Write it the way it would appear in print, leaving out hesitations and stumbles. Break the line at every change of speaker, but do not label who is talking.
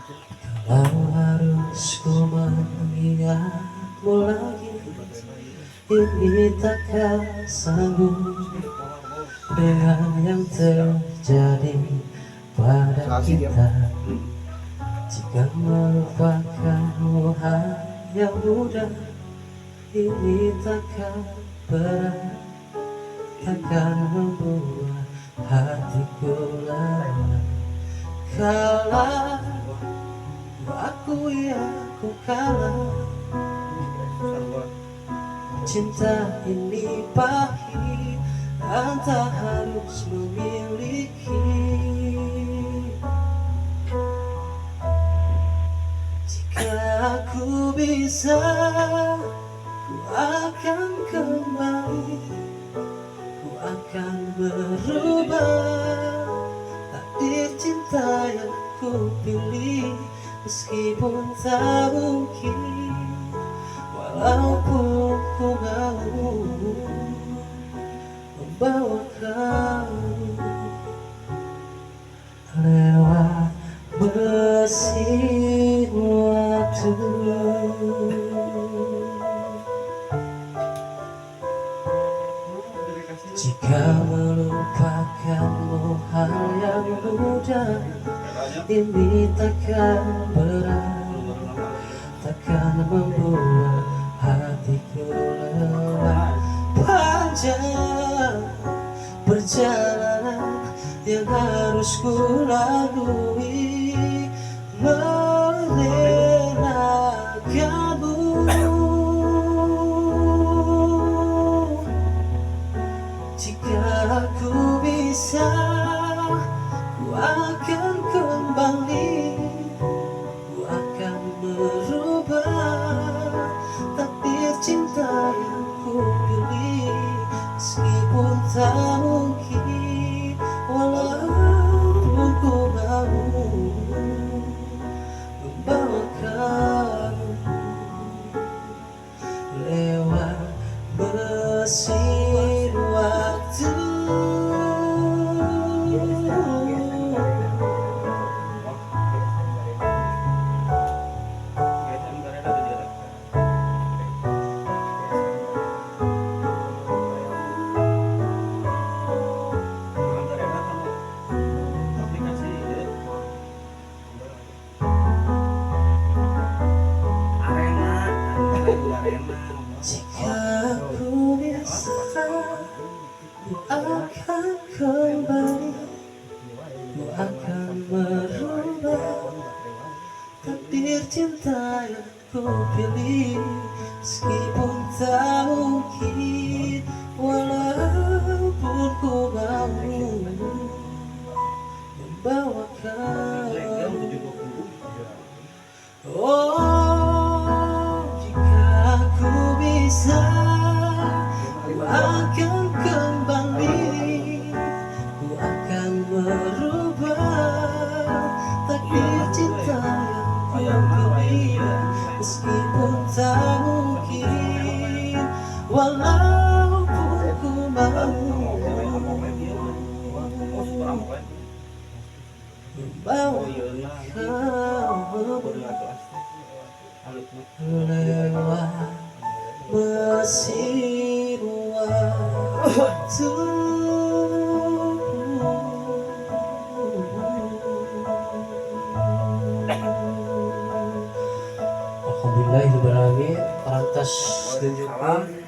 Kalau harus ku mengingatmu lagi, ini takkan sanggup dengan yang terjadi pada kita. Jika melupakanmu hanya mudah, ini takkan berat, takkan membuat hatiku lelah. Kalah, aku kalah. Cinta ini pahit, anta harus memiliki. Jika aku bisa, ku akan kembali, ku akan berubah. Takdir cinta yang ku pilih, meskipun tak mungkin, walaupun ku mau membawa kamu lewat mesin waktu. Jika melupakanmu hal yang mudah, ini takkan berat, takkan membuat hatiku lelah. Panjang perjalanan yang harus ku lalui, merelakanmu. Jika aku bisa, ku akan kembali, ku akan berubah. Takdir cinta yang ku pilih, meskipun tak mungkin, walaupun ku mau membawa kamu lewat mesin waktu. Jika aku bisa, ku akan kembali, ku akan merubah. Takdir cinta yang ku pilih, meskipun tak mungkin, walaupun ku mau membawa kamu. Oh, jika aku bisa, ku akan kembali, ku akan merubah. Takdir cinta yang ku pilih, meskipun tak mungkin, walaupun ku mau membawa kamu lewat mesin waktu. Alhamdulillahirobbilalamin. Parantos tunjukkan